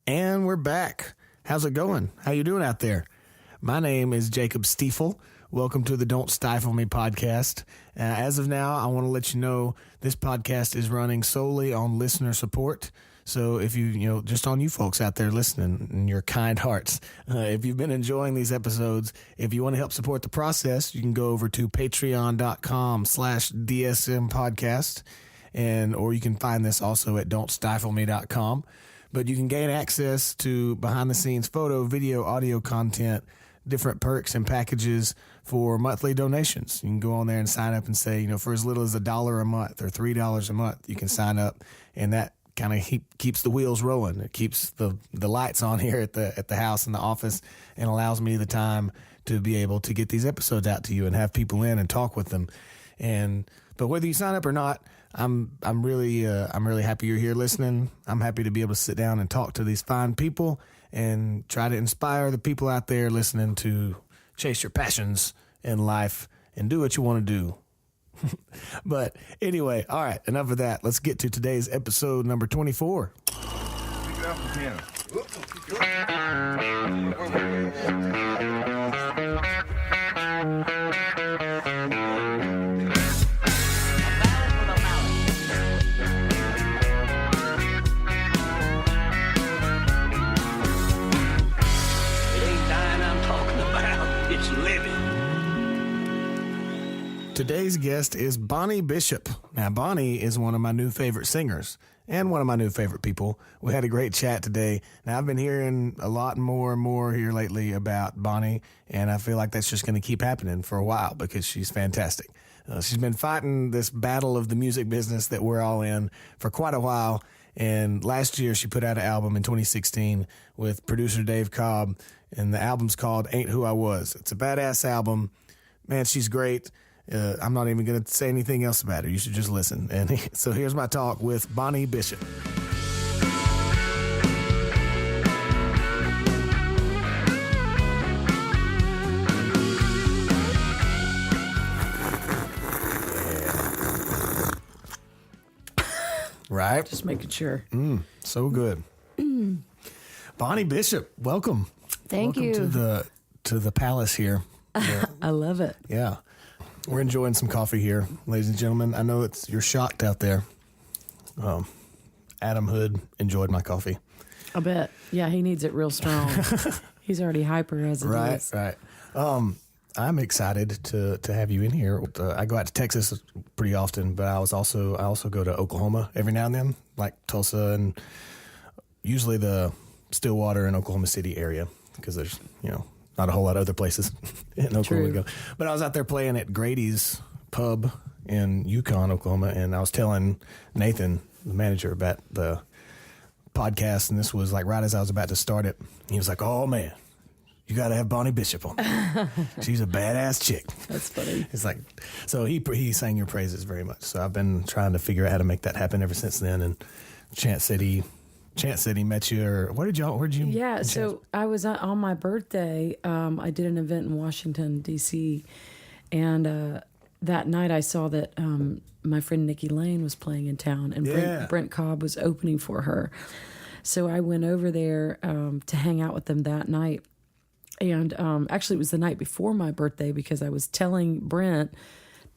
And we're back. How's it going? How you doing out there? My name is Jacob Stiefel. Welcome to the Don't Stifle Me podcast. As of now, I want to let you know this podcast is running solely on listener support. So if just on you folks out there listening and your kind hearts, if you've been enjoying these episodes, if you want to help support the process, you can go over to patreon.com/DSM podcast, or you can find this also at don'tstifleme.com. But you can gain access to behind-the-scenes photo, video, audio content, different perks and packages for monthly donations. You can go on there and sign up and say, for as little as $1 a month or $3 a month, you can sign up, and that kind of keeps the wheels rolling. It keeps the lights on here at the house and the office, and allows me the time to be able to get these episodes out to you and have people in and talk with them. But whether you sign up or not, I'm really happy you're here listening. I'm happy to be able to sit down and talk to these fine people and try to inspire the people out there listening to chase your passions in life and do what you want to do. But anyway, all right, enough of that. Let's get to today's episode number 24. Pick it up again. Today's guest is Bonnie Bishop. Now, Bonnie is one of my new favorite singers and one of my new favorite people. We had a great chat today. Now, I've been hearing a lot more and more here lately about Bonnie, and I feel like that's just going to keep happening for a while because she's fantastic. She's been fighting this battle of the music business that we're all in for quite a while, and last year she put out an album in 2016 with producer Dave Cobb, and the album's called Ain't Who I Was. It's a badass album. Man, she's great. I'm not even going to say anything else about her. You should just listen. And so here's my talk with Bonnie Bishop. Right? Just making sure. So good. Bonnie Bishop, welcome. Thank you. Welcome to the palace here. I love it. Yeah. We're enjoying some coffee here, ladies and gentlemen. I know you're shocked out there. Adam Hood enjoyed my coffee. I bet. Yeah, he needs it real strong. He's already hyper as it is. Right. I'm excited to have you in here. I go out to Texas pretty often, but I also go to Oklahoma every now and then, like Tulsa and usually the Stillwater and Oklahoma City area, because there's not a whole lot of other places in Oklahoma to go. But I was out there playing at Grady's Pub in Yukon, Oklahoma, and I was telling Nathan, the manager, about the podcast, and this was like right as I was about to start it. He was like, "Oh man, you got to have Bonnie Bishop on. She's a badass chick." That's funny. It's like, so he sang your praises very much. So I've been trying to figure out how to make that happen ever since then. And Chance said he met you, or where'd you? Yeah, so I was on my birthday. I did an event in Washington, D.C., and that night I saw that my friend Nikki Lane was playing in town, and Brent Cobb was opening for her. So I went over there to hang out with them that night. And actually, it was the night before my birthday, because I was telling Brent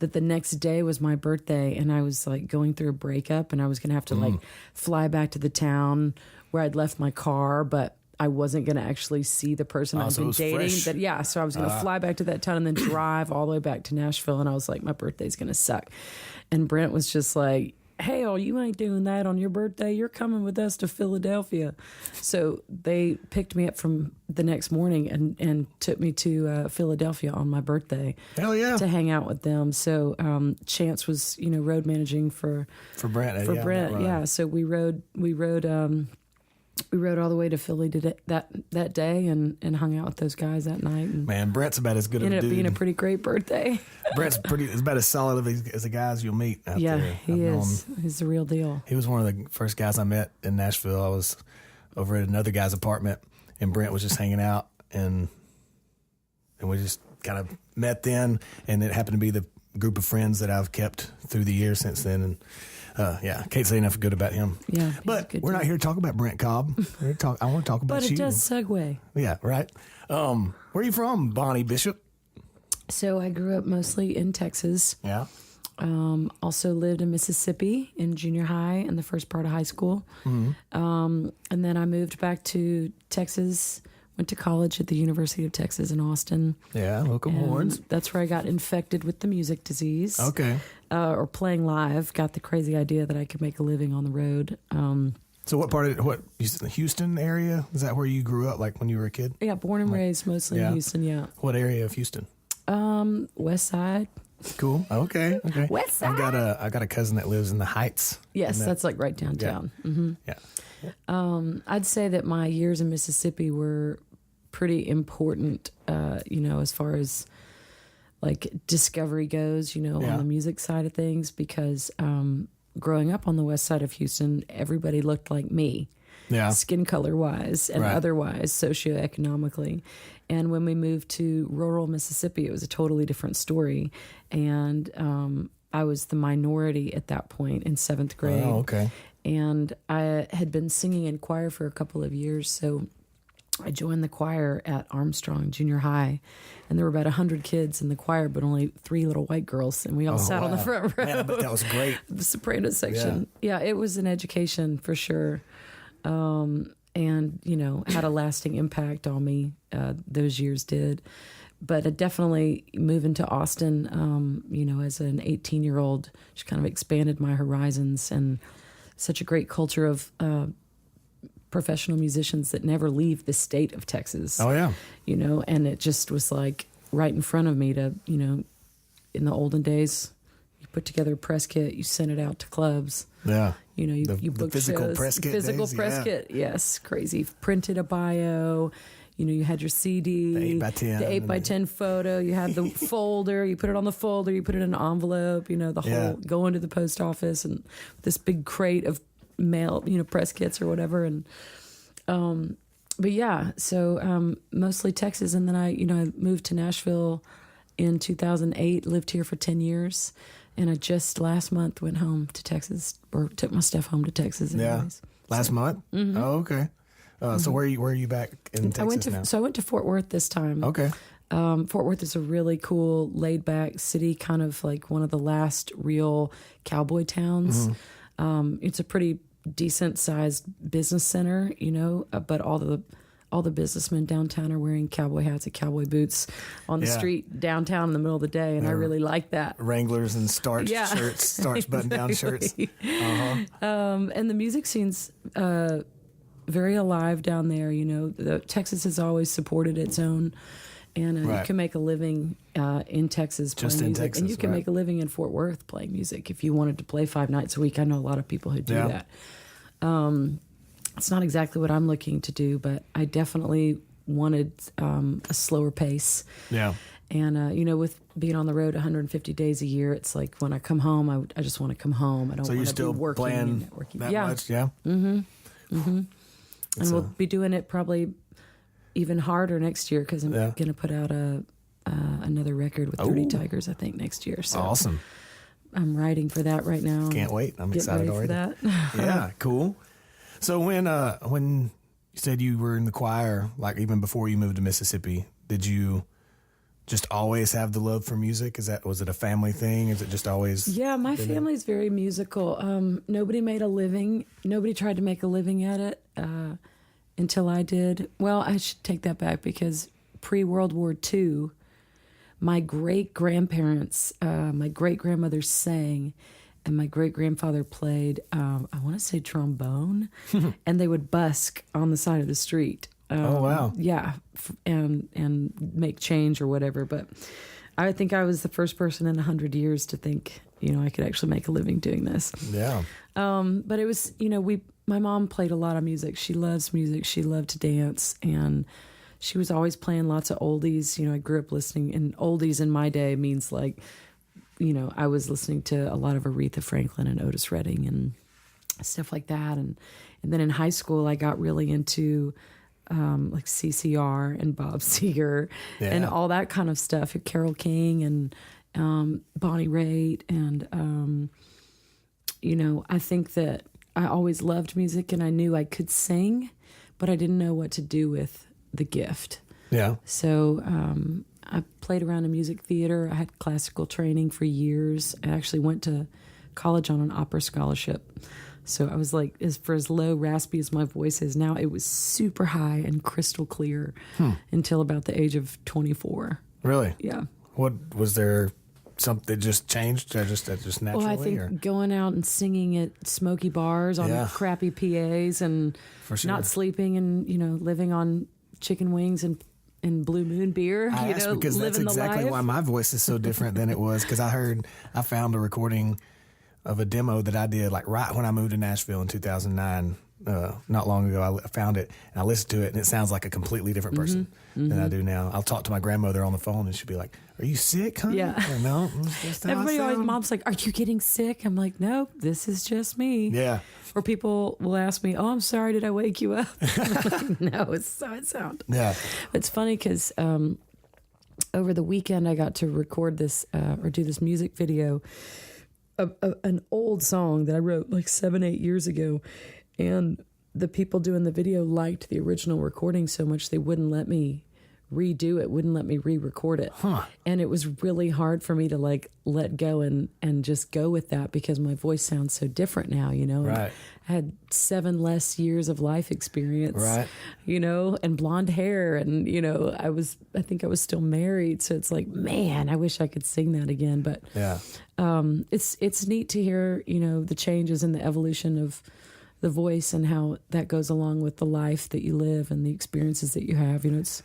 that the next day was my birthday, and I was like going through a breakup, and I was going to have to like fly back to the town where I'd left my car, but I wasn't going to actually see the person I'd been dating. So I was going to fly back to that town and then drive all the way back to Nashville, and I was like, my birthday's going to suck. And Brent was just like, "Hell, you ain't doing that on your birthday. You're coming with us to Philadelphia." So they picked me up from the next morning and took me to Philadelphia on my birthday. Hell yeah. To hang out with them. So Chance was, road managing for Brent. Brent. Yeah. So we rode all the way to Philly that day and hung out with those guys that night. And man, Brent's about as good a dude. Ended up being a pretty great birthday. Brent's about as solid as the guys you'll meet out there. Yeah, he is. He's the real deal. He was one of the first guys I met in Nashville. I was over at another guy's apartment, and Brent was just hanging out, and we just kind of met then, and it happened to be the group of friends that I've kept through the years since then. And Yeah, can't say enough good about him. Yeah, but we're not here to talk about Brent Cobb. I want to talk about but you. it does segue. Yeah, right. Where are you from, Bonnie Bishop? So I grew up mostly in Texas. Yeah. Also lived in Mississippi in junior high and the first part of high school. And then I moved back to Texas, went to college at the University of Texas in Austin. Yeah, local horns. That's where I got infected with the music disease. Okay. Or playing live. Got the crazy idea that I could make a living on the road. So what part of the Houston area? Is that where you grew up, like when you were a kid? Yeah, born and raised mostly in Houston, yeah. What area of Houston? West Side. Cool. Okay. West Side. I got a cousin that lives in the Heights. Yes, that's like right downtown. Yeah. I'd say that my years in Mississippi were pretty important, as far as like discovery goes, on the music side of things, because growing up on the west side of Houston, everybody looked like me. Yeah. Skin color wise and otherwise socioeconomically. And when we moved to rural Mississippi, it was a totally different story. And I was the minority at that point in 7th grade. Oh, okay. And I had been singing in choir for a couple of years. So I joined the choir at Armstrong Junior High. And there were about 100 kids in the choir, but only 3 little white girls. And we all sat on the front row. Yeah, but that was great. The soprano section. Yeah, it was an education for sure. And, had a lasting impact on me. Those years did. But definitely moving to Austin, as an 18-year-old, just kind of expanded my horizons, and such a great culture of professional musicians that never leave the state of Texas. Oh, yeah. And it just was like right in front of me to, in the olden days, you put together a press kit, you sent it out to clubs. Yeah. You the booked physical shows. press kit Physical days, press kit, yes, crazy. Printed a bio. You had your CD, the 8x10, the 8x10 photo. You had the folder. You put it on the folder. You put it in an envelope. The whole going to the post office and this big crate of mail, press kits or whatever. And but yeah, so mostly Texas, and then I moved to Nashville in 2008. Lived here for 10 years. And I just last month went home to Texas, or took my stuff home to Texas. Anyways. Yeah, last month. Mm-hmm. Oh, okay. So where are you back in Texas now? So I went to Fort Worth this time. Okay. Fort Worth is a really cool, laid back city, kind of like one of the last real cowboy towns. Mm-hmm. It's a pretty decent sized business center, but all the businessmen downtown are wearing cowboy hats and cowboy boots on the street downtown in the middle of the day, and I really like that. Wranglers and starch shirts, starch button-down shirts. Uh-huh. And the music scene's very alive down there. Texas has always supported its own, and you can make a living in Texas playing music. Texas, and you can make a living in Fort Worth playing music if you wanted to play 5 nights a week. I know a lot of people who do that. It's not exactly what I'm looking to do, but I definitely wanted a slower pace. Yeah. And, with being on the road 150 days a year, it's like when I come home, I just want to come home. I don't want to be working and networking. That much? Yeah. Mm-hmm. Mm-hmm. And we'll be doing it probably even harder next year, because I'm going to put out another record with 30 Tigers, I think, next year. So awesome. I'm writing for that right now. Can't wait. I'm excited already. For that. Yeah, cool. So when you said you were in the choir, like even before you moved to Mississippi, did you just always have the love for music? Was it a family thing? Is it just always? Yeah, my family's very musical. Nobody made a living. Nobody tried to make a living at it until I did. Well, I should take that back, because pre-World War II, my great-grandparents, my great-grandmother sang, and my great-grandfather played, I want to say trombone, and they would busk on the side of the street. Oh, wow. Yeah, and make change or whatever. But I think I was the first person in 100 years to think, I could actually make a living doing this. Yeah. But it was, my mom played a lot of music. She loves music. She loved to dance, and she was always playing lots of oldies. I grew up listening, and oldies in my day means like, I was listening to a lot of Aretha Franklin and Otis Redding and stuff like that. And then in high school, I got really into like CCR and Bob Seger and all that kind of stuff. Carole King and Bonnie Raitt and I think that I always loved music and I knew I could sing, but I didn't know what to do with the gift. Yeah. So I played around in music theater. I had classical training for years. I actually went to college on an opera scholarship. So I was like, as low, raspy as my voice is now, it was super high and crystal clear until about the age of 24. Really? Yeah. What was there? Something that just changed, or just naturally? Well, I think going out and singing at smoky bars on crappy PAs and not sleeping and living on chicken wings and Blue Moon beer. I asked because that's exactly why my voice is so different than it was. Because I found a recording of a demo that I did like right when I moved to Nashville in 2009. Not long ago, I found it and I listened to it, and it sounds like a completely different person than I do now. I'll talk to my grandmother on the phone, and she'll be like, "Are you sick, honey?" Yeah. Like, no. Everybody always, mom's like, "Are you getting sick?" I'm like, "No, this is just me." Yeah. Or people will ask me, "Oh, I'm sorry, did I wake you up?" I'm like, no, it's how it sounds. Yeah. It's funny because over the weekend I got to record this or do this music video of an old song that I wrote like 7-8 years ago. And the people doing the video liked the original recording so much they wouldn't let me redo it, wouldn't let me re-record it. And it was really hard for me to like let go and just go with that because my voice sounds so different now, Right. I had 7 less years of life experience, Right. And blonde hair, and I think I was still married, so it's like, man, I wish I could sing that again. But Yeah. it's neat to hear the changes and the evolution of the voice and how that goes along with the life that you live and the experiences that you have. It's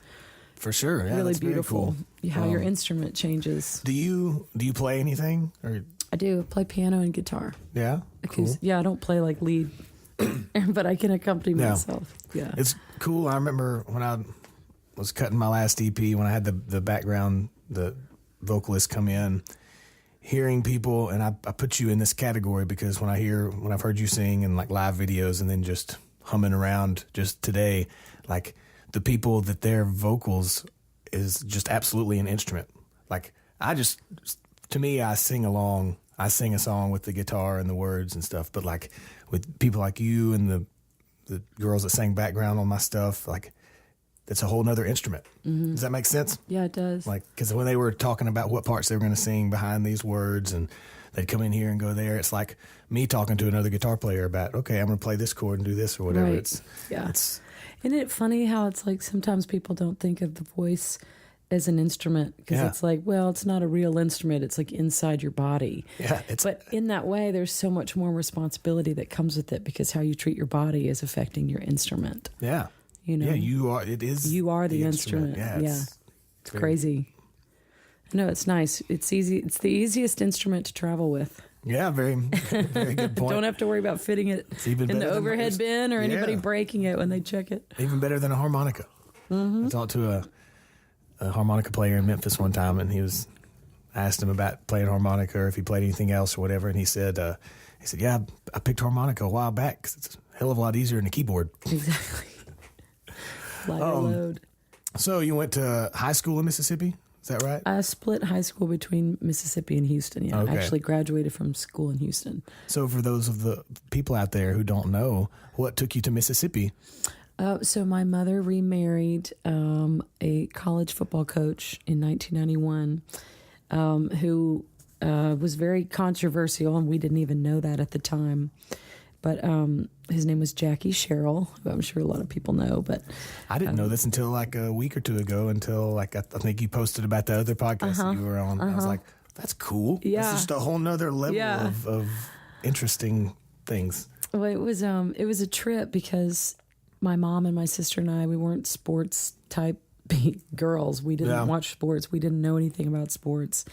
For sure. Yeah, really that's very beautiful cool. how your instrument changes. Do you play anything? Or I do play piano and guitar. yeah, cool. Yeah, I don't play like lead, but I can accompany myself. Yeah, It's cool. I remember when I was cutting my last EP, when I had the background, the vocalist come in, hearing people, and I put you in this category because when I've heard you sing in like live videos and then just humming around just today, like the people that their vocals is just absolutely an instrument. Like to me, I sing along. I sing a song with the guitar and the words and stuff, but like with people like you and the girls that sang background on my stuff, like it's a whole nother instrument. Does that make sense? Yeah, it does. Like, because when they were talking about what parts they were going to sing behind these words and they'd come in here and go there, it's like me talking to another guitar player about, okay, I'm going to play this chord and do this or whatever. Right. Isn't it funny how it's like sometimes people don't think of the voice as an instrument because it's like, well, it's not a real instrument. It's like inside your body. Yeah. But in that way, there's so much more responsibility that comes with it because how you treat your body is affecting your instrument. Yeah. Yeah, you are. It is. You are the instrument. Yeah. It's crazy. No, it's nice. It's easy. It's the easiest instrument to travel with. Yeah, very, very good point. Don't have to worry about fitting it in the overhead bin or anybody breaking it when they check it. Even better than a harmonica. I talked to a harmonica player in Memphis one time, and I asked him about playing harmonica or if he played anything else or whatever, and he said, yeah, I picked harmonica a while back 'cause it's a hell of a lot easier than a keyboard. Exactly. Lighter load. So you went to high school in Mississippi? Is that right? I split high school between Mississippi and Houston. Yeah, Okay. I actually graduated from school in Houston. So for those of the people out there who don't know, what took you to Mississippi? So my mother remarried a college football coach in 1991 who was very controversial, and we didn't even know that at the time. But his name was Jackie Sherrill, who I'm sure a lot of people know. But I didn't know this until like a week or two ago, until like I think you posted about the other podcast that you were on. I was like, that's cool. Yeah. That's just a whole nother level of interesting things. Well, it was a trip because my mom and my sister and I, we weren't sports type girls. We didn't watch sports. We didn't know anything about sports.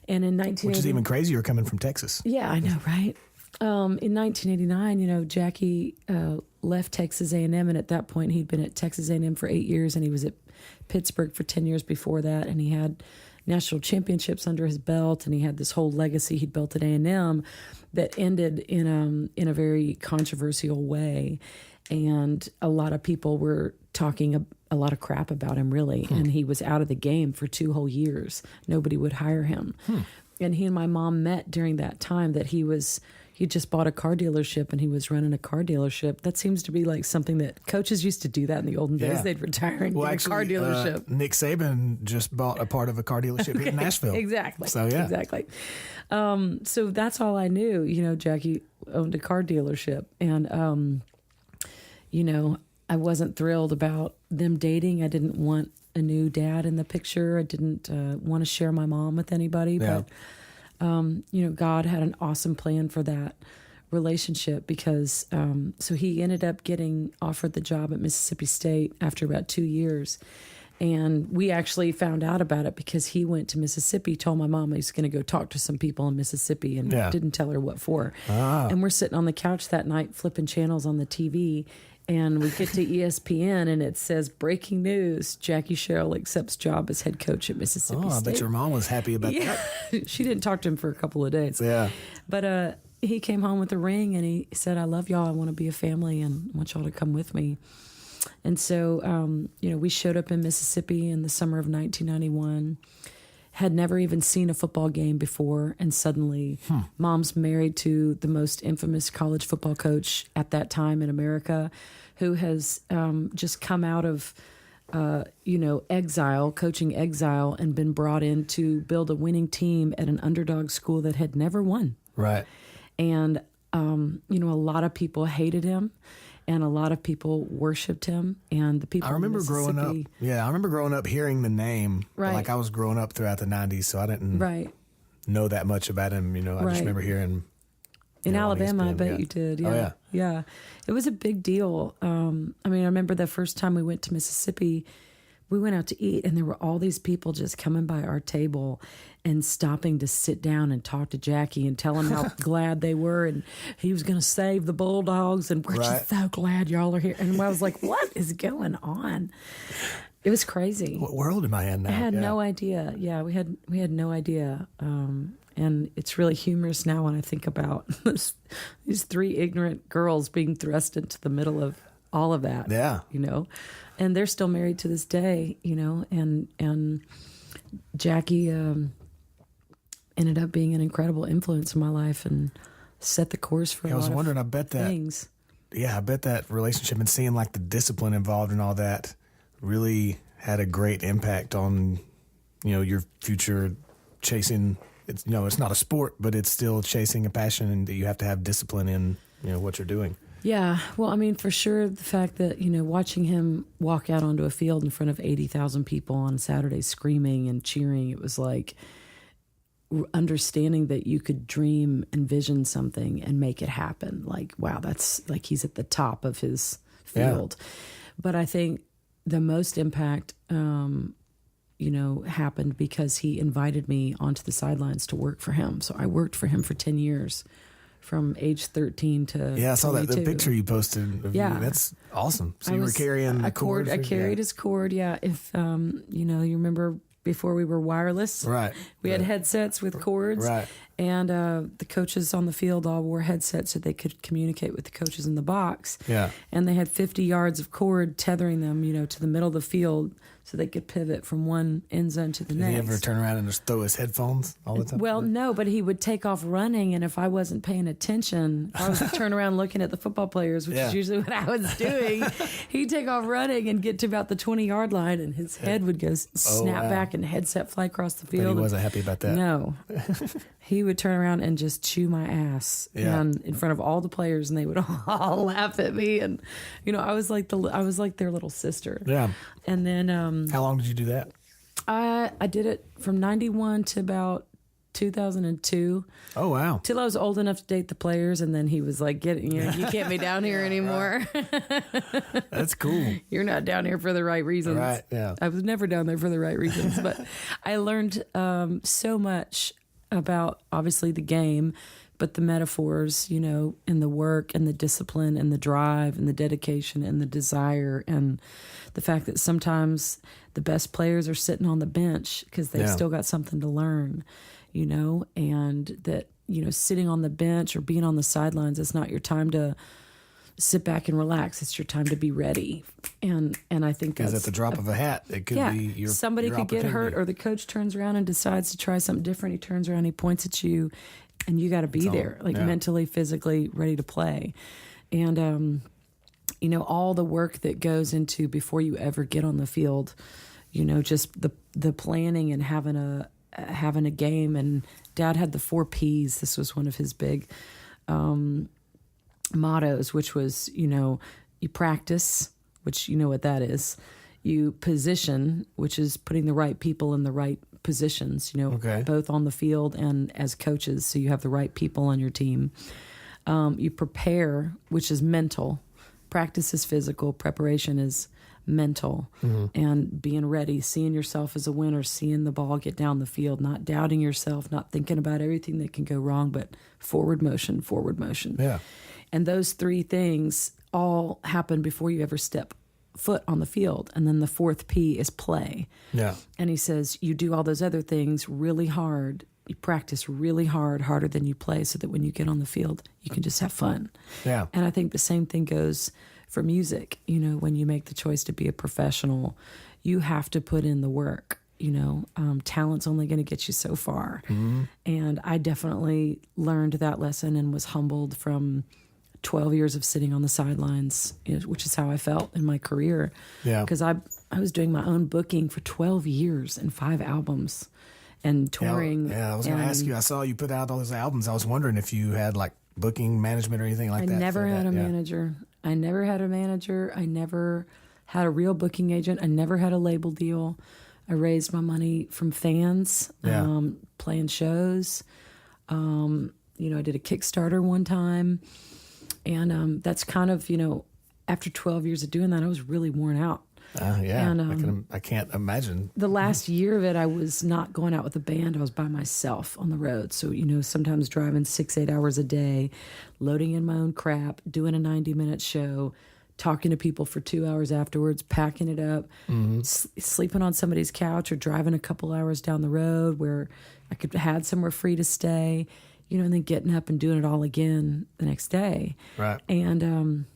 And in 1980, which is even crazier coming from Texas. Yeah, I know, right? In 1989, Jackie left Texas A&M, and at that point he'd been at Texas A&M for 8 years, and he was at Pittsburgh for 10 years before that, and he had national championships under his belt, and he had this whole legacy he'd built at A&M that ended in a very controversial way, and a lot of people were talking a lot of crap about him, really, and he was out of the game for 2 whole years. Nobody would hire him. And he and my mom met during that time that he was, he just bought a car dealership and he was running a car dealership. That seems to be like something that coaches used to do that in the olden days. Yeah. They'd retire and get a car dealership. Nick Saban just bought a part of a car dealership in Nashville. Exactly. So, yeah. Exactly. So that's all I knew. You know, Jackie owned a car dealership. And, you know, I wasn't thrilled about them dating. I didn't want a new dad in the picture. I didn't want to share my mom with anybody. Yeah. But, you know, God had an awesome plan for that relationship because so he ended up getting offered the job at Mississippi State after about 2 years. And we actually found out about it because he went to Mississippi, told my mom he was going to go talk to some people in Mississippi and didn't tell her what for. And we're sitting on the couch that night flipping channels on the TV. And we get to ESPN and it says, breaking news, Jackie Sherrill accepts job as head coach at Mississippi State. I bet your mom was happy about that. She didn't talk to him for a couple of days. Yeah. But he came home with a ring and he said, I love y'all. I want to be a family and I want y'all to come with me. And so, you know, we showed up in Mississippi in the summer of 1991. Had never even seen a football game before, and suddenly mom's married to the most infamous college football coach at that time in America, who has just come out of, you know, exile, coaching exile, and been brought in to build a winning team at an underdog school that had never won. Right. And, you know, a lot of people hated him. And a lot of people worshipped him, and the people. I remember in growing up. Yeah, I remember growing up hearing the name. Right. Like I was growing up throughout the '90s, so I didn't know that much about him. You know, I just remember hearing. In Alabama, I bet you did. Yeah. Oh, yeah. Yeah. It was a big deal. I mean, I remember the first time we went to Mississippi, we went out to eat, and there were all these people just coming by our table and stopping to sit down and talk to Jackie and tell him how glad they were, and he was going to save the Bulldogs, and we're just so glad y'all are here. And I was like, what is going on? It was crazy. What world am I in now? I had no idea. Yeah, we had no idea. And it's really humorous now when I think about these three ignorant girls being thrust into the middle of all of that. Yeah. You know, and they're still married to this day, you know, and Jackie ended up being an incredible influence in my life and set the course for a lot of I bet that things. Yeah, I bet that relationship and seeing like the discipline involved and all that really had a great impact on, you know, your future chasing. It's, you know, it's not a sport, but it's still chasing a passion, and that you have to have discipline in, you know, what you're doing. Yeah, well, I mean, for sure, the fact that, you know, watching him walk out onto a field in front of 80,000 people on Saturday screaming and cheering, it was like understanding that you could dream, envision something and make it happen. Like, wow, that's like he's at the top of his field. Yeah. But I think the most impact, you know, happened because he invited me onto the sidelines to work for him. So I worked for him for 10 years. From age 13 to I saw 22. the picture you posted of you. That's awesome. So you were carrying the cord. I carried his cord. Yeah, if you know, you remember before we were wireless, right? We had headsets with cords, right? And the coaches on the field all wore headsets so they could communicate with the coaches in the box. Yeah, and they had 50 yards of cord tethering them, you know, to the middle of the field, so they could pivot from one end zone to the next. Did he ever turn around and just throw his headphones all the time? Well, no, but he would take off running, and if I wasn't paying attention, I was turn around looking at the football players, which is usually what I was doing. He'd take off running and get to about the 20-yard line, and his head would go snap back and headset fly across the field. But he wasn't happy about that. No. He would turn around and just chew my ass and in front of all the players, and they would all laugh at me. And, you know, I was like their little sister. Yeah. And then how long did you do that? I did it from 91 to about 2002. Oh, wow. Till I was old enough to date the players, and then he was like, you can't be down here anymore. That's cool. You're not down here for the right reasons. Right, yeah. I was never down there for the right reasons, but I learned so much about, obviously, the game, but the metaphors, you know, and the work and the discipline and the drive and the dedication and the desire, and the fact that sometimes the best players are sitting on the bench because they've still got something to learn, you know, and that, you know, sitting on the bench or being on the sidelines is not your time to sit back and relax. It's your time to be ready. And I think that's... Because at the drop of a hat, it could be your somebody your could get hurt, or the coach turns around and decides to try something different. He turns around, he points at you, and you got to be there, like mentally, physically ready to play. And, you know, all the work that goes into before you ever get on the field, you know, just the planning and having a game. And Dad had the 4 Ps. This was one of his big mottos, which was, you know, you practice, which you know what that is. You position, which is putting the right people in the right positions, you know, both on the field and as coaches, so you have the right people on your team. You prepare, which is mental. Practice is physical. Preparation is mental. And being ready, seeing yourself as a winner, seeing the ball get down the field, not doubting yourself, not thinking about everything that can go wrong, but forward motion, forward motion. Yeah. And those 3 things all happen before you ever step foot on the field. And then the 4th P is play. Yeah. And he says, you do all those other things really hard. You practice really hard, harder than you play, so that when you get on the field, you can just have fun. Yeah. And I think the same thing goes for music. You know, when you make the choice to be a professional, you have to put in the work. You know, talent's only going to get you so far. And I definitely learned that lesson and was humbled from 12 years of sitting on the sidelines, you know, which is how I felt in my career. Yeah. Because I was doing my own booking for 12 years and 5 albums and touring. Yeah, I was going to ask you. I saw you put out all those albums. I was wondering if you had like booking management or anything like that. I never had a manager. I never had a manager. I never had a real booking agent. I never had a label deal. I raised my money from fans, playing shows. You know, I did a Kickstarter one time. And that's kind of, you know, after 12 years of doing that, I was really worn out. Yeah, and, I can't imagine. The last year of it, I was not going out with a band. I was by myself on the road. So, you know, sometimes driving 6-8 hours a day, loading in my own crap, doing a 90-minute show, talking to people for 2 hours afterwards, packing it up, sleeping on somebody's couch, or driving a couple hours down the road where I could had somewhere free to stay, you know, and then getting up and doing it all again the next day. Right. And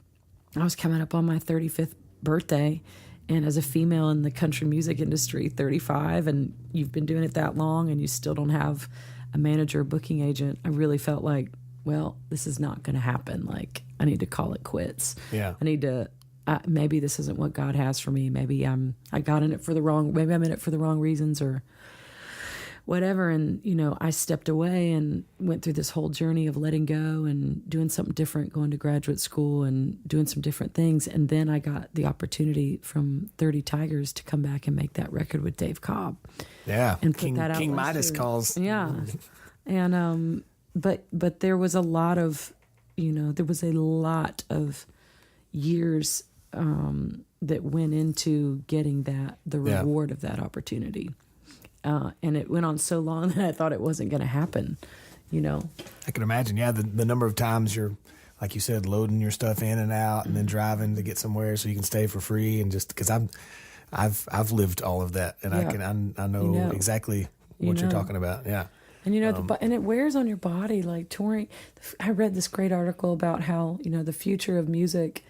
I was coming up on my 35th birthday. And as a female in the country music industry, 35, and you've been doing it that long and you still don't have a manager or booking agent, I really felt like, well, this is not going to happen. Like, I need to call it quits. Yeah. I need to, maybe this isn't what God has for me. Maybe I got in it for the wrong, maybe I'm in it for the wrong reasons or whatever. And, you know, I stepped away and went through this whole journey of letting go and doing something different, going to graduate school and doing some different things. And then I got the opportunity from 30 Tigers to come back and make that record with Dave Cobb. Yeah. And put that out. King Midas year. calls. Yeah. And, but there was a lot of, you know, there was a lot of years that went into getting the reward of that opportunity. And it went on so long that I thought it wasn't going to happen, you know. I can imagine, the number of times you're, like you said, loading your stuff in and out and then driving to get somewhere so you can stay for free. And just because I've lived all of that, and I know exactly what you're talking about. Yeah. And, you know, and it wears on your body, like touring. I read this great article about how, you know, the future of music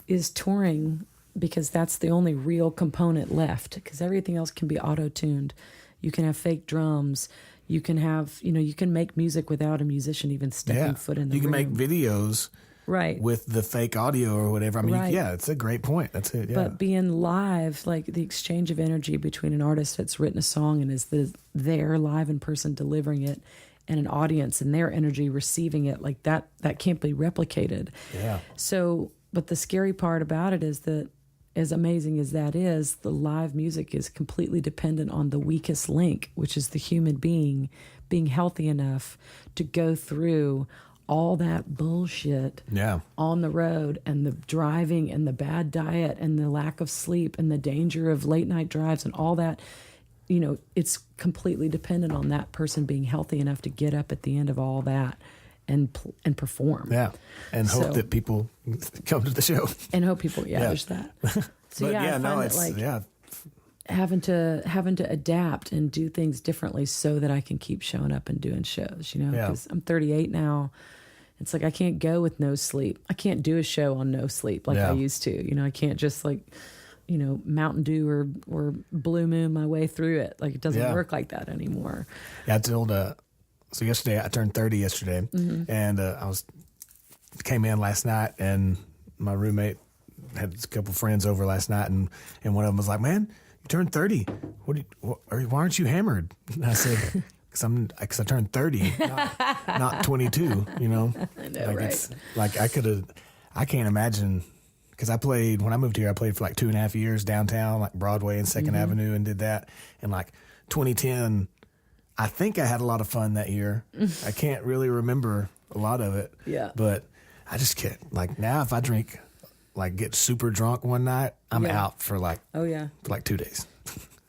is touring, because that's the only real component left, because everything else can be auto-tuned. You can have fake drums. You can have, you know, you can make music without a musician even stepping foot in the room. You can make videos with the fake audio or whatever. I mean, it's a great point. That's it, But being live, like the exchange of energy between an artist that's written a song and is there live in person delivering it, and an audience and their energy receiving it, like that can't be replicated. Yeah. So, but the scary part about it is that, as amazing as that is, the live music is completely dependent on the weakest link, which is the human being being healthy enough to go through all that bullshit on the road, and the driving and the bad diet and the lack of sleep and the danger of late night drives and all that. You know, it's completely dependent on that person being healthy enough to get up at the end of all that and perform. Yeah. And hope that people come to the show. And hope people, there's that. So I find that, like, having to adapt and do things differently so that I can keep showing up and doing shows, you know, because I'm 38 now. it's like I can't go with no sleep. I can't do a show on no sleep like I used to. You know, I can't just like, you know, Mountain Dew or Blue Moon my way through it. Like it doesn't work like that anymore. Yeah, I told so yesterday I turned 30 yesterday, and came in last night, and my roommate had a couple friends over last night, and one of them was like, "Man, you turned 30. Why aren't you hammered?" And I said, "Because I turned 30, not 22." You know, I know, like right? it's like I can't imagine. Because when I moved here, I played for like 2.5 years downtown, like Broadway and 2nd Avenue, and did that. And like 2010, I think I had a lot of fun that year. I can't really remember a lot of it. Yeah. But I just can't. Like now, if I drink, like get super drunk one night, I'm out for like, for like 2 days.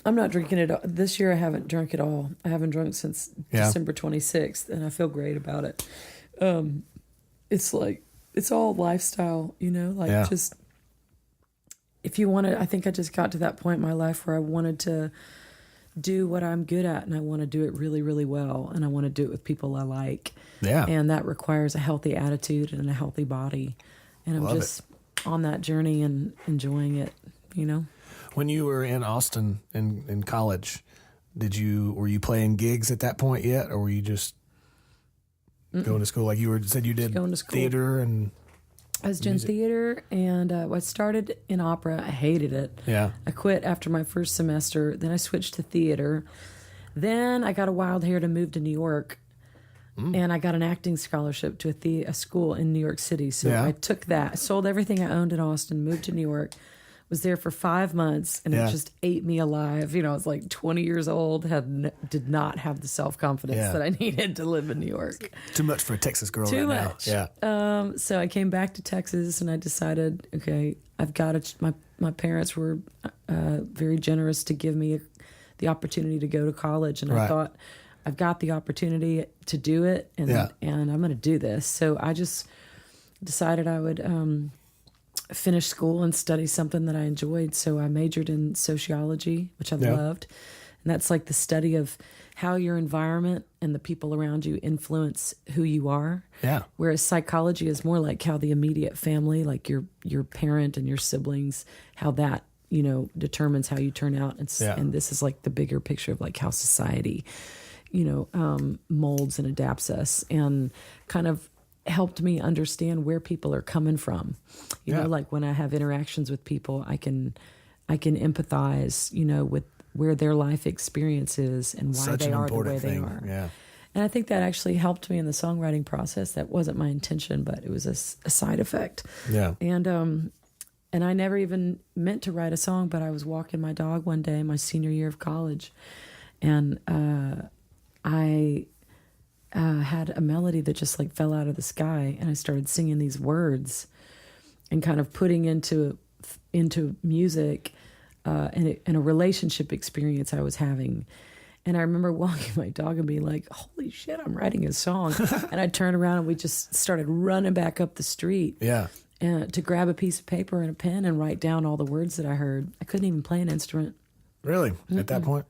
I'm not drinking it. This year I haven't drunk at all. I haven't drunk since December 26th, and I feel great about it. It's like, it's all lifestyle, you know, like just, if you want to, I think I just got to that point in my life where I wanted to do what I'm good at, and I want to do it really, really well, and I want to do it with people I like. Yeah. And that requires a healthy attitude and a healthy body. And I'm just on that journey and enjoying it, you know. When you were in Austin in college, were you playing gigs at that point yet, or were you just going to school? Like said you did theater and I was doing theater, and I started in opera. I hated it. Yeah. I quit after my first semester. Then I switched to theater. Then I got a wild hair to move to New York, and I got an acting scholarship to a school in New York City. So I took that, sold everything I owned in Austin, moved to New York, was there for 5 months, and it just ate me alive. You know, I was like 20 years old, did not have the self-confidence that I needed to live in New York. Too much for a Texas girl Too right much. now. Yeah. So I came back to Texas, and I decided, okay, I've got to, my parents were very generous to give me the opportunity to go to college, and I thought, I've got the opportunity to do it, and I'm going to do this. So I just decided I would finish school and study something that I enjoyed. So I majored in sociology, which I loved. And that's like the study of how your environment and the people around you influence who you are. Yeah. Whereas psychology is more like how the immediate family, like your parent and your siblings, how that, you know, determines how you turn out. And this is like the bigger picture of like how society, you know, molds and adapts us, and kind of helped me understand where people are coming from. You know, like when I have interactions with people, I can empathize, you know, with where their life experience is and why they are the way they are. Yeah. And I think that actually helped me in the songwriting process. That wasn't my intention, but it was a side effect. Yeah. And I never even meant to write a song, but I was walking my dog one day, my senior year of college, and I had a melody that just like fell out of the sky, and I started singing these words and kind of putting into music and a relationship experience I was having. And I remember walking my dog and being like, holy shit, I'm writing a song. And I turned around and we just started running back up the street to grab a piece of paper and a pen and write down all the words that I heard. I couldn't even play an instrument. Really? At that point?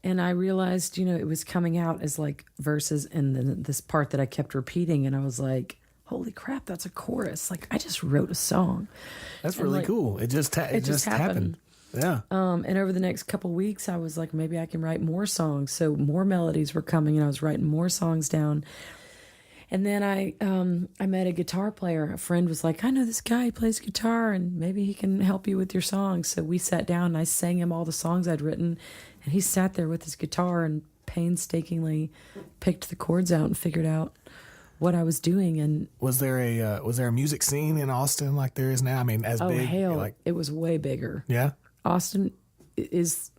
And I realized, you know, it was coming out as like verses and then this part that I kept repeating. And I was like, holy crap, that's a chorus. Like, I just wrote a song. That's really cool. It just happened. Yeah. And over the next couple of weeks, I was like, maybe I can write more songs. So more melodies were coming, and I was writing more songs down. And then I met a guitar player. A friend was like, I know this guy, he plays guitar, and maybe he can help you with your songs. So we sat down, and I sang him all the songs I'd written. And he sat there with his guitar and painstakingly picked the chords out and figured out what I was doing. And was there a music scene in Austin like there is now? I mean, big? Hell, like, it was way bigger. Yeah. Austin is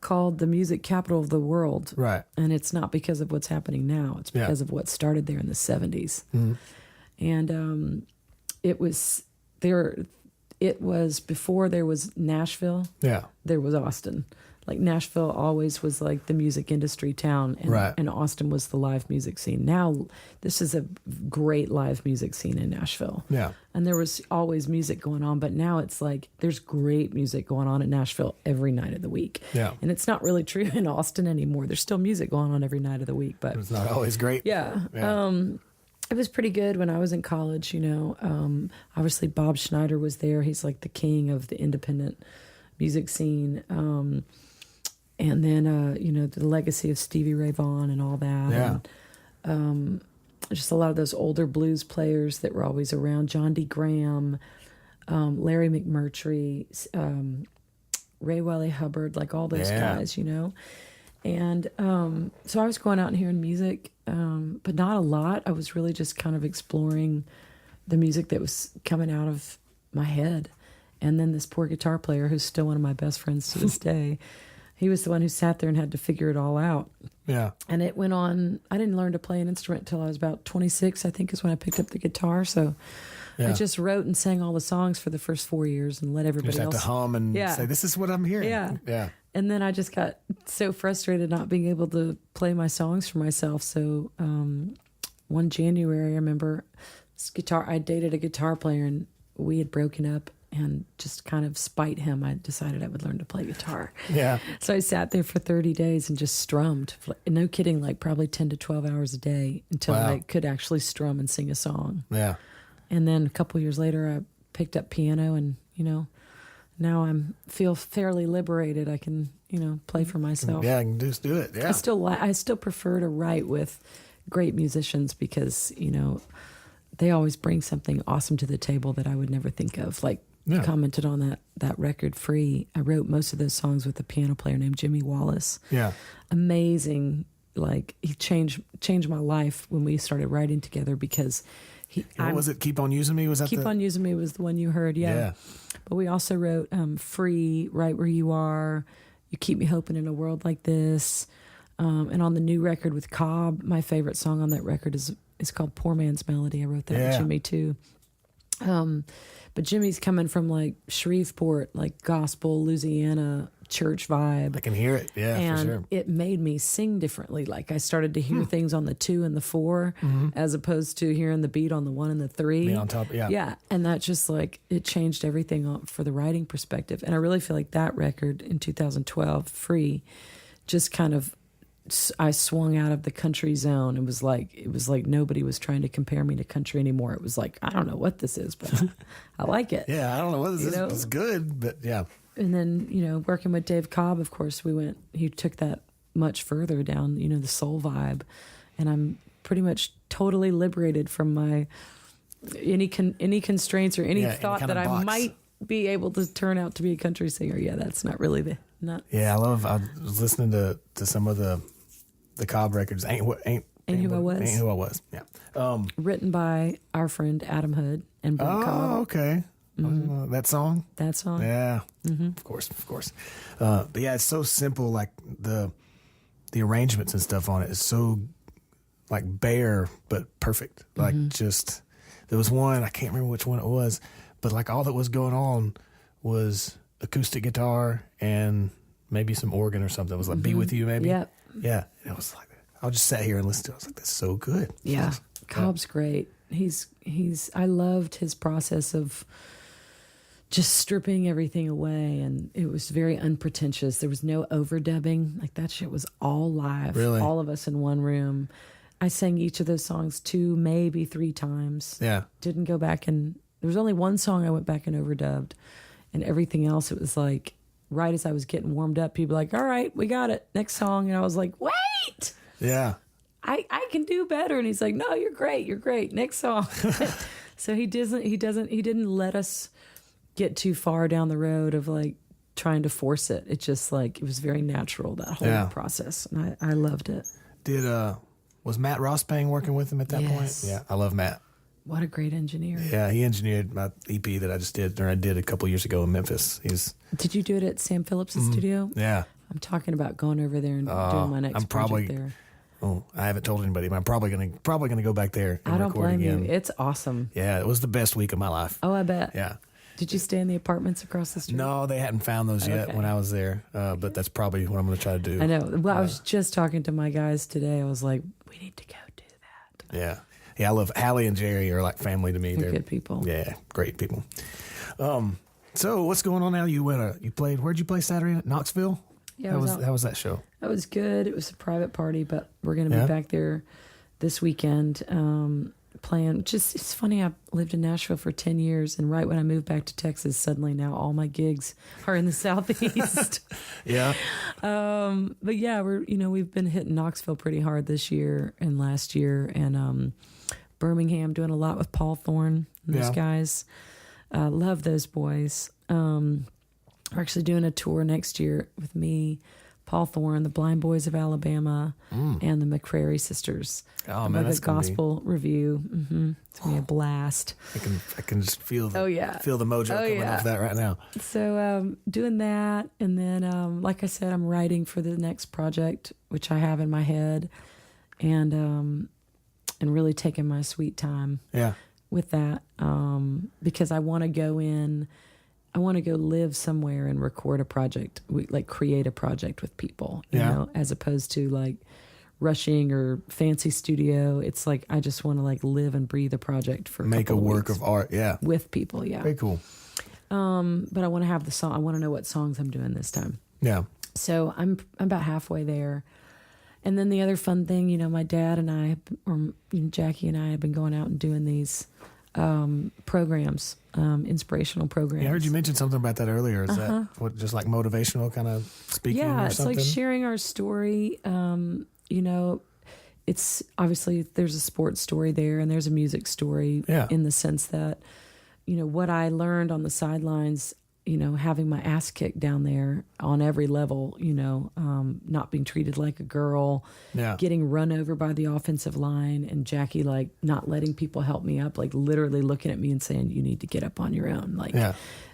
called the music capital of the world. Right. And it's not because of what's happening now. It's because of what started there in the 70s. Mm-hmm. And it was before there was Nashville. Yeah. There was Austin. Like Nashville always was like the music industry town, and Austin was the live music scene. Now this is a great live music scene in Nashville. Yeah. And there was always music going on, but now it's like there's great music going on in Nashville every night of the week. Yeah. And it's not really true in Austin anymore. There's still music going on every night of the week, but it's not always great. Yeah. It was pretty good when I was in college, you know. Obviously, Bob Schneider was there. He's like the king of the independent music scene. And then, you know, the legacy of Stevie Ray Vaughan and all that. Yeah. And, just a lot of those older blues players that were always around. John D. Graham, Larry McMurtry, Ray Wiley Hubbard, like all those guys, you know. And so I was going out and hearing music, but not a lot. I was really just kind of exploring the music that was coming out of my head. And then this poor guitar player, who's still one of my best friends to this day, he was the one who sat there and had to figure it all out. Yeah. And it went on. I didn't learn to play an instrument until I was about 26, I think, is when I picked up the guitar. So I just wrote and sang all the songs for the first 4 years and let everybody else. You just have to hum and say, this is what I'm hearing. Yeah. Yeah. And then I just got so frustrated not being able to play my songs for myself. So one January, I remember I dated a guitar player, and we had broken up. And just kind of spite him, I decided I would learn to play guitar. Yeah. So I sat there for 30 days and just strummed. No kidding, like probably 10 to 12 hours a day until I could actually strum and sing a song. Yeah. And then a couple years later, I picked up piano, and, you know, now feel fairly liberated. I can, you know, play for myself. Yeah, I can just do it. Yeah. I still prefer to write with great musicians because, you know, they always bring something awesome to the table that I would never think of. Like, commented on that record, Free. I wrote most of those songs with a piano player named Jimmy Wallace. Yeah. Amazing. Like, he changed my life when we started writing together because what was it? Keep On Using Me? Was that Keep On Using Me was the one you heard, yeah. But we also wrote Free, Right Where You Are, You Keep Me Hoping in a World Like This. And on the new record with Cobb, my favorite song on that record is called Poor Man's Melody. I wrote that with Jimmy too. But Jimmy's coming from like Shreveport, like gospel, Louisiana, church vibe. I can hear it. Yeah, and for sure. It made me sing differently. Like I started to hear things on the 2 and the 4 as opposed to hearing the beat on the 1 and the 3. Me on top, yeah. Yeah. And that just like, it changed everything for the writing perspective. And I really feel like that record in 2012, Free, just kind of, I swung out of the country zone. It was like nobody was trying to compare me to country anymore. It was like, I don't know what this is, but I like it. Yeah, I don't know what this is. It's good, but yeah. And then, you know, working with Dave Cobb, of course, he took that much further down, you know, the soul vibe. And I'm pretty much totally liberated from my any constraints or any thought that I might be able to turn out to be a country singer. Yeah, that's not really Yeah, I was listening to some of the Cobb records. Ain't Who I Was. Yeah. Written by our friend Adam Hood and Brent Cobb. Oh, okay. Mm-hmm. That song? That song. Yeah. Mm-hmm. Of course. But yeah, it's so simple. Like the arrangements and stuff on it is so like bare but perfect. Like just there was one, I can't remember which one it was, but like all that was going on was acoustic guitar and maybe some organ or something. It was like Be With You, maybe. Yep. Yeah. And it was like, I just sat here and listened to it. I was like, that's so good. Yeah. Cobb's great. I loved his process of just stripping everything away, and it was very unpretentious. There was no overdubbing. Like that shit was all live. Really? All of us in one room. I sang each of those songs 2, maybe 3 times. Yeah. Didn't go back, and there was only one song I went back and overdubbed, and everything else it was like right as I was getting warmed up, people were like, all right, we got it, next song. And I was like, wait, yeah, I can do better. And he's like, no, you're great, next song. So he didn't let us get too far down the road of like trying to force it. It just like, it was very natural, that whole process. And I loved it. Was Matt Rossbang working with him at that point? Yeah, I love Matt. What a great engineer. Yeah, he engineered my EP that I just did, or I did a couple years ago in Memphis. Did you do it at Sam Phillips' studio? Yeah. I'm talking about going over there and doing my next project there. Oh, I haven't told anybody, but I'm probably gonna go back there and I don't record blame again. you. It's awesome. Yeah, it was the best week of my life. Oh, I bet. Yeah. Did you stay in the apartments across the street? No, they hadn't found those yet when I was there, but that's probably what I'm going to try to do. I know. Well, I was just talking to my guys today. I was like, we need to go do that. Yeah. Yeah, I love Hallie and Jerry are like family to me. They're good people. Yeah, great people. So what's going on now? Where'd you play Saturday night? Knoxville? Yeah. How was that show? That was good. It was a private party, but we're going to be back there this weekend. playing. It's funny. I lived in Nashville for 10 years, and right when I moved back to Texas, suddenly now all my gigs are in the Southeast. Yeah. But yeah, we've been hitting Knoxville pretty hard this year and last year, and Birmingham, doing a lot with Paul Thorne and those guys. Love those boys. We're actually doing a tour next year with me, Paul Thorne, the Blind Boys of Alabama, and the McCrary Sisters. Oh man, that's a gospel review. It's gonna be a blast. I can just feel the mojo coming off that right now. So doing that, and then like I said, I'm writing for the next project, which I have in my head, and really taking my sweet time. Yeah. With that, because I want to go live somewhere and record a project, like create a project with people, you know, as opposed to like rushing or fancy studio. It's like I just want to like live and breathe a project for make a work of art, with people, very cool. But I want to have the song. I want to know what songs I'm doing this time. Yeah. So I'm about halfway there. And then the other fun thing, you know, my dad and I, Jackie and I, have been going out and doing these programs, inspirational programs. Yeah, I heard you mention something about that earlier. Is that just like motivational kind of speaking? Yeah, it's like sharing our story. You know, it's obviously there's a sports story there and there's a music story in the sense that, you know, what I learned on the sidelines, you know, having my ass kicked down there on every level, you know, not being treated like a girl, getting run over by the offensive line, and Jackie, like, not letting people help me up, like, literally looking at me and saying, you need to get up on your own. Like,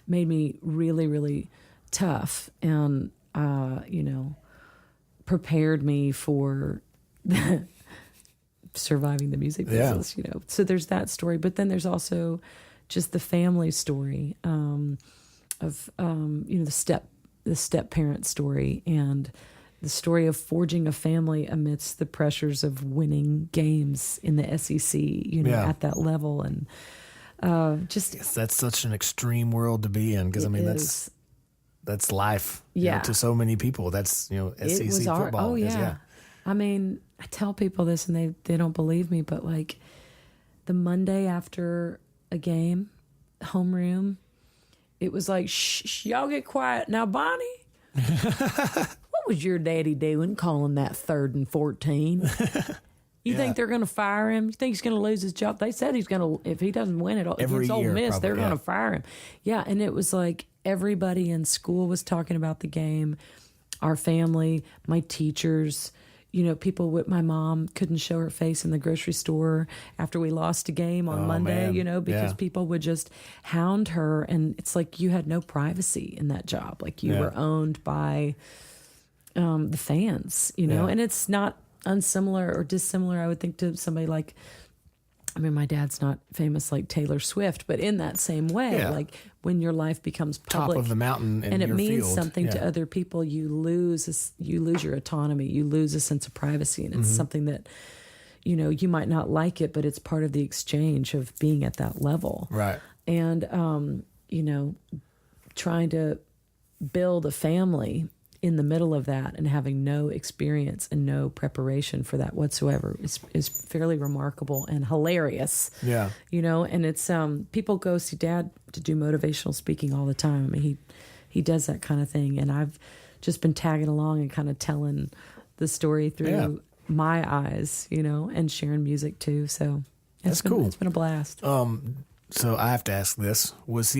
made me really, really tough and, you know, prepared me for surviving the music business, you know. So there's that story. But then there's also just the family story, of you know, the step parent story, and the story of forging a family amidst the pressures of winning games in the SEC, you know, at that level, and that's such an extreme world to be in, because I mean that's life, you know, to so many people. That's, you know, SEC football. I mean, I tell people this and they don't believe me, but like the Monday after a game, homeroom, it was like, shh, y'all get quiet. Now, Bonnie, what was your daddy doing calling that 3rd and 14? You think they're going to fire him? You think he's going to lose his job? They said he's going to, if he doesn't win it against Ole Miss, they're going to fire him. Yeah, and it was like everybody in school was talking about the game, our family, my teachers. You know, people with my mom couldn't show her face in the grocery store after we lost a game on Monday, man. You know, because people would just hound her. And it's like you had no privacy in that job. Like you were owned by the fans, you know, and it's not unsimilar or dissimilar, I would think, to somebody like, I mean, my dad's not famous like Taylor Swift, but in that same way, like when your life becomes public, top of the mountain, and it means field. something to other people, you lose your autonomy, you lose a sense of privacy, and it's something that, you know, you might not like it, but it's part of the exchange of being at that level, right? And you know, trying to build a family in the middle of that and having no experience and no preparation for that whatsoever is fairly remarkable and hilarious. Yeah. You know, and it's people go see Dad to do motivational speaking all the time. I mean, he does that kind of thing, and I've just been tagging along and kind of telling the story through my eyes, you know, and sharing music too. So that's cool. It's been a blast. So I have to ask this. Was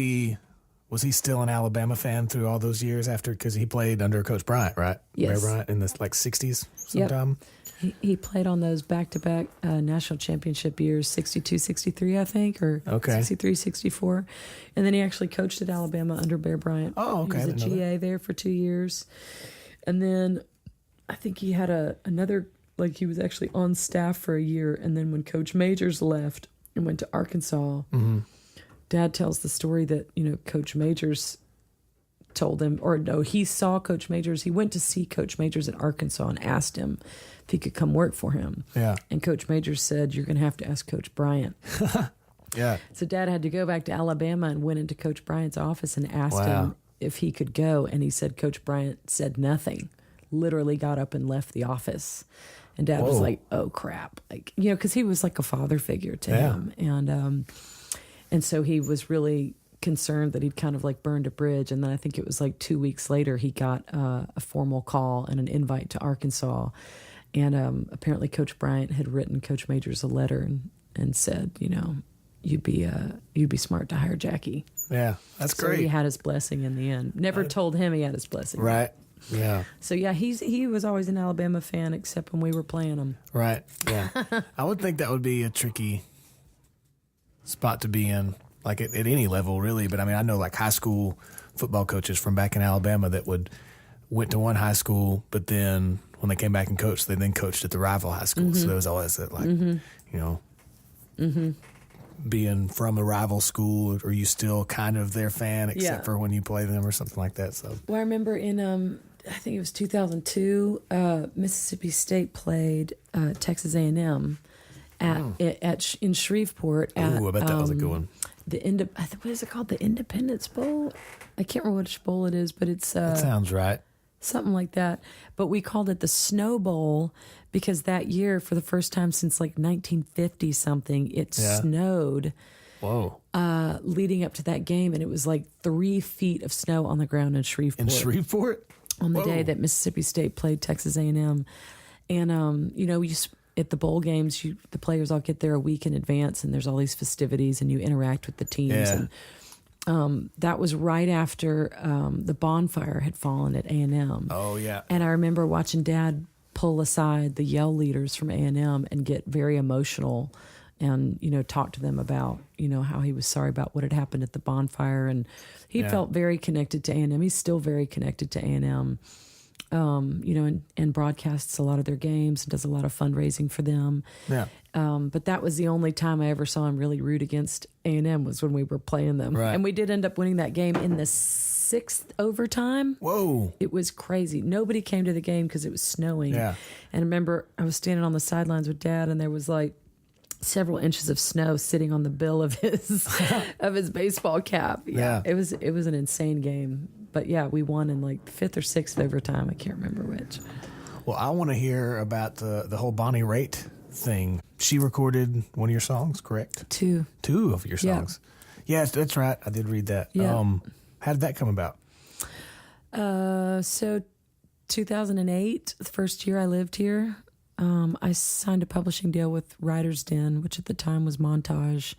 he still an Alabama fan through all those years after? Because he played under Coach Bryant, right? Yes. Bear Bryant in the like 60s sometime? Yep. He played on those back-to-back national championship years, 62, 63, I think, or 63, 64. And then he actually coached at Alabama under Bear Bryant. Oh, okay. He was a GA there for 2 years. And then I think he had another, like he was actually on staff for a year. And then when Coach Majors left and went to Arkansas, Dad tells the story that, you know, Coach Majors told him, or no, he saw Coach Majors. He went to see Coach Majors at Arkansas and asked him if he could come work for him. Yeah. And Coach Majors said, you're going to have to ask Coach Bryant. So Dad had to go back to Alabama and went into Coach Bryant's office and asked him if he could go. And he said Coach Bryant said nothing. literally got up and left the office. And Dad was like, "Oh crap!" Like, you know, because he was like a father figure to him, and so he was really concerned that he'd kind of like burned a bridge. And then I think it was like 2 weeks later he got a formal call and an invite to Arkansas, and apparently Coach Bryant had written Coach Majors a letter and said, you know, you'd be smart to hire Jackie. Yeah, that's So great. he had his blessing in the end. Never told him he had his blessing. Right. Yeah. So yeah, he was always an Alabama fan, except when we were playing him. Right. Yeah. I would think that would be a tricky spot to be in, like at any level, really. But I mean, I know like high school football coaches from back in Alabama that went to one high school, but then when they came back and coached, they then coached at the rival high school. So there was always that, like, you know, being from a rival school, or you still kind of their fan, except for when you play them or something like that. So, Well, I remember in I think it was 2002, Mississippi State played Texas A&M in Shreveport. I bet that was a good one. What is it called? The Independence Bowl? I can't remember which bowl it is, but it's That sounds right. something like that. But we called it the Snow Bowl because that year, for the first time since like 1950 something, it snowed. Whoa. Leading up to that game, and it was like 3 feet of snow on the ground in Shreveport. In Shreveport? On the day that Mississippi State played Texas A&M. And, you know, at the bowl games, the players all get there a week in advance, and there's all these festivities, and you interact with the teams. Yeah. And that was right after the bonfire had fallen at A&M. Oh, yeah. And I remember watching Dad pull aside the yell leaders from A&M and get very emotional and, you know, talk to them about, you know, how he was sorry about what had happened at the bonfire. And he felt very connected to A&M. He's still very connected to A&M, you know, and broadcasts a lot of their games and does a lot of fundraising for them. Yeah. But that was the only time I ever saw him really root against A&M was when we were playing them. Right. And we did end up winning that game in the 6th overtime. Whoa. It was crazy. Nobody came to the game because it was snowing. Yeah. And I remember I was standing on the sidelines with Dad, and there was like several inches of snow sitting on the bill of his of his baseball cap. Yeah. It was an insane game. But yeah, we won in like 5th or 6th overtime. I can't remember which. Well, I want to hear about the whole Bonnie Raitt thing. She recorded one of your songs, correct? 2. 2 of your songs. Yes, that's right. I did read that. Yeah. How did that come about? So 2008, the first year I lived here, I signed a publishing deal with Writer's Den, which at the time was Montage.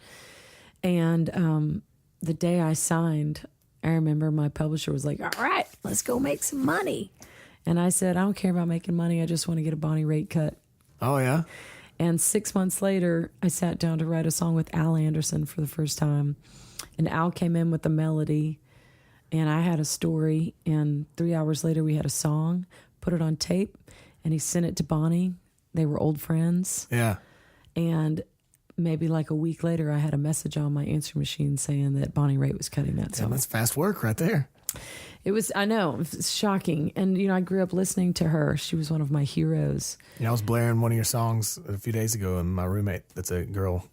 And the day I signed, I remember my publisher was like, "All right, let's go make some money." And I said, "I don't care about making money. I just want to get a Bonnie Raitt cut." Oh, yeah? And 6 months later, I sat down to write a song with Al Anderson for the first time. And Al came in with a melody, and I had a story. And 3 hours later, we had a song, put it on tape, and he sent it to Bonnie. They were old friends. Yeah. And maybe like a week later, I had a message on my answering machine saying that Bonnie Raitt was cutting that song. Damn, that's fast work right there. It was, I know, it's shocking. And, you know, I grew up listening to her. She was one of my heroes. Yeah, I was blaring one of your songs a few days ago, and my roommate, that's a girl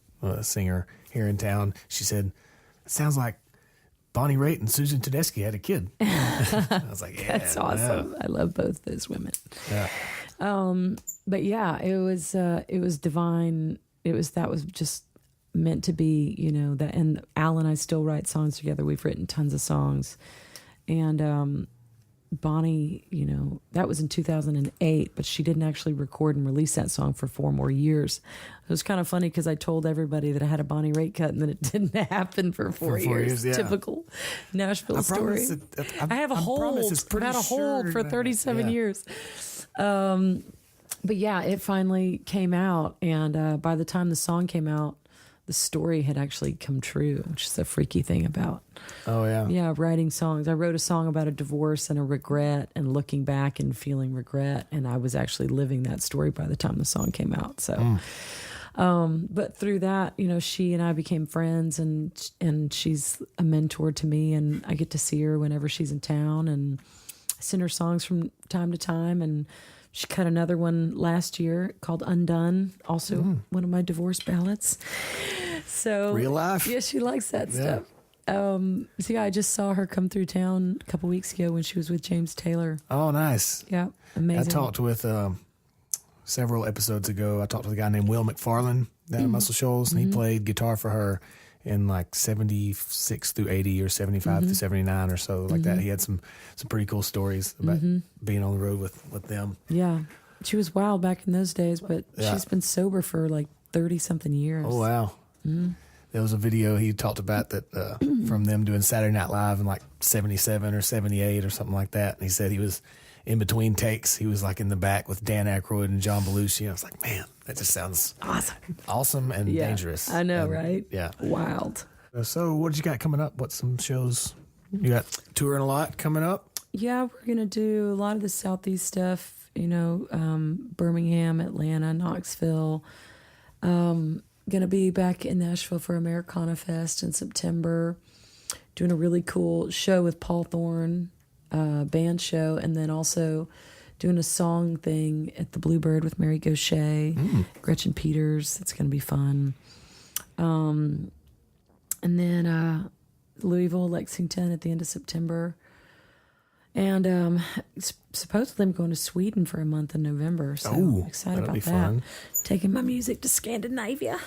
singer here in town, she said, "It sounds like Bonnie Raitt and Susan Tedeschi had a kid." I was like, "Yeah, That's awesome. I love both those women. Yeah. But yeah, it was divine. That was just meant to be, you know, that. And Al and I still write songs together. We've written tons of songs. And Bonnie, you know, that was in 2008, but she didn't actually record and release that song for 4 more years. It was kind of funny because I told everybody that I had a Bonnie Raitt cut, and then it didn't happen for 4 years. Yeah. Typical Nashville story. I have a hold. I've had a hold for 37 years. But yeah, it finally came out, and by the time the song came out, the story had actually come true, which is a freaky thing about. Oh, yeah. Yeah, writing songs. I wrote a song about a divorce and a regret and looking back and feeling regret, and I was actually living that story by the time the song came out. So, but through that, you know, she and I became friends, and she's a mentor to me, and I get to see her whenever she's in town, and I send her songs from time to time, and she cut another one last year called Undone, also one of my divorce ballads. So Real life? Yeah, she likes that stuff. So yeah, I just saw her come through town a couple weeks ago when she was with James Taylor. Oh, nice. Yeah, amazing. I talked with several episodes ago. I talked with a guy named Will McFarlane down at Muscle Shoals, and he played guitar for her in like 76 through 80 or 75 through 79 or so, like that. He had some pretty cool stories about being on the road with them. Yeah, she was wild back in those days, but she's been sober for like 30-something years. Oh, wow. There was a video he talked about that from them doing Saturday Night Live in like 77 or 78 or something like that. And he said he was in between takes. He was like in the back with Dan Aykroyd and John Belushi. I was like, man, that just sounds awesome and dangerous. I know, and, right? Yeah. Wild. So what did you got coming up? What's some shows? You got touring a lot coming up? Yeah, we're going to do a lot of the Southeast stuff, Birmingham, Atlanta, Knoxville. Going to be back in Nashville for Americana Fest in September, doing a really cool show with Paul Thorne, band show, and then also doing a song thing at the Bluebird with Mary Gaucher, Gretchen Peters. It's going to be fun. And then Louisville, Lexington at the end of September. And supposedly I'm going to Sweden for a month in November, so I'm excited about that. Fun. Taking my music to Scandinavia.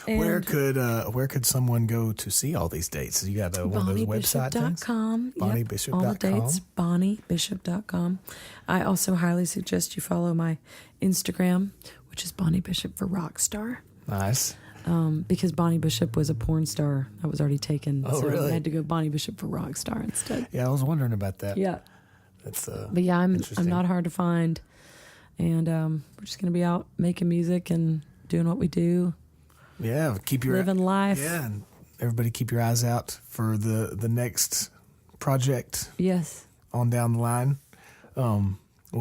Where could someone go to see all these dates? You got one of those website things? BonnieBishop.com. BonnieBishop.com. All the dates, BonnieBishop.com. I also highly suggest you follow my Instagram, which is Bonnie Bishop for Rockstar. Nice. Because Bonnie Bishop was a porn star that was already taken. Oh, so really? I had to go Bonnie Bishop for Rockstar instead. Yeah, I was wondering about that. Yeah. That's But yeah, I'm interesting. not hard to find. And we're just going to be out making music and doing what we do. Yeah, keep your living life. Yeah, and everybody keep your eyes out for the next project. Yes. On down the line. Well,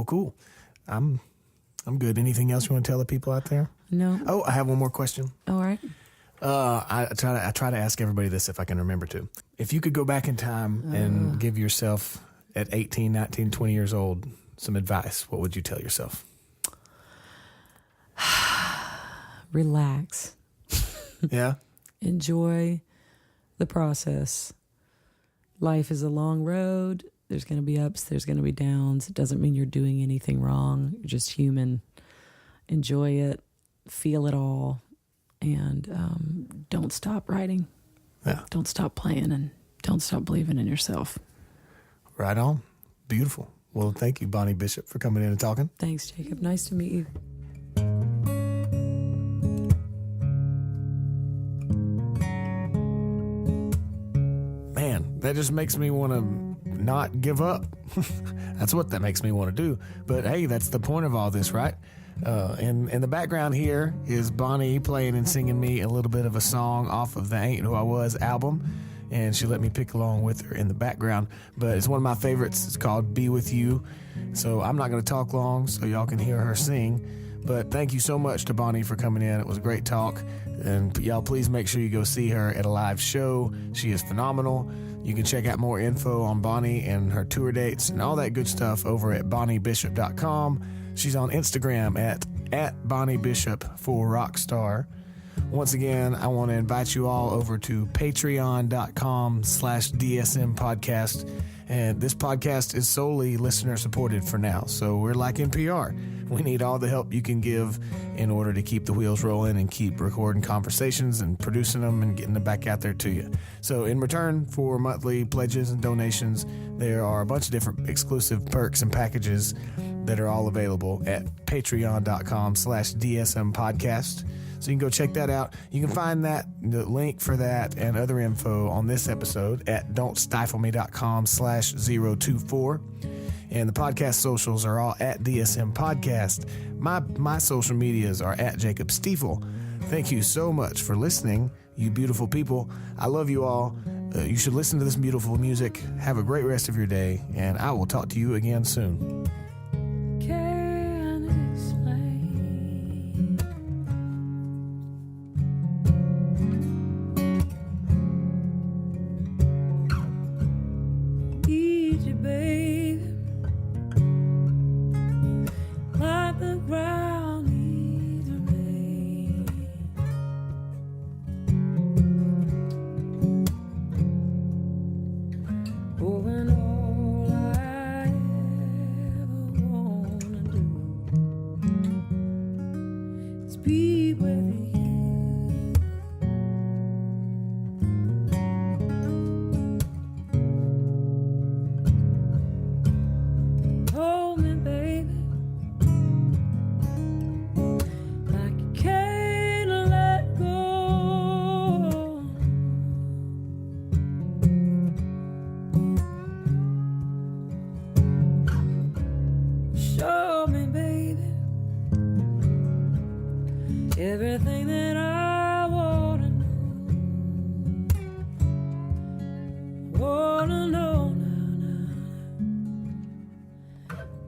cool. I'm good. Anything else you want to tell the people out there? No. Oh, I have one more question. All right. I try to ask everybody this if I can remember to. If you could go back in time and give yourself at 18, 19, 20 years old some advice, what would you tell yourself? Relax. Yeah? Enjoy the process. Life is a long road. There's going to be ups, there's going to be downs. It doesn't mean you're doing anything wrong. You're just human. Enjoy it. Feel it all. And don't stop writing. Yeah. Don't stop playing, and don't stop believing in yourself. Right on. Beautiful. Well, thank you, Bonnie Bishop, for coming in and talking. Thanks, Jacob. Nice to meet you. Man, that just makes me want to not give up. That's what that makes me want to do. But hey, that's the point of all this, right? In the background here is Bonnie playing and singing me a little bit of a song off of the Ain't Who I Was album, and she let me pick along with her in the background. But it's one of my favorites. It's called Be With You. So I'm not going to talk long so y'all can hear her sing. But thank you so much to Bonnie for coming in. It was a great talk. And y'all please make sure you go see her at a live show. She is phenomenal. You can check out more info on Bonnie and her tour dates and all that good stuff over at BonnieBishop.com. She's on Instagram at Bonnie Bishop for Rockstar. Once again, I want to invite you all over to patreon.com/DSM podcast. And this podcast is solely listener supported for now. So we're like NPR. We need all the help you can give in order to keep the wheels rolling and keep recording conversations and producing them and getting them back out there to you. So in return for monthly pledges and donations, there are a bunch of different exclusive perks and packages that are all available at patreon.com/DSM podcast. So you can go check that out. You can find the link for that and other info on this episode at don'tstifleme.com/024. And the podcast socials are all at DSM Podcast. My social medias are at Jacob Stifle. Thank you so much for listening, you beautiful people. I love you all. You should listen to this beautiful music. Have a great rest of your day, and I will talk to you again soon. everything that I wanna know. Wanna know now.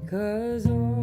'Cause all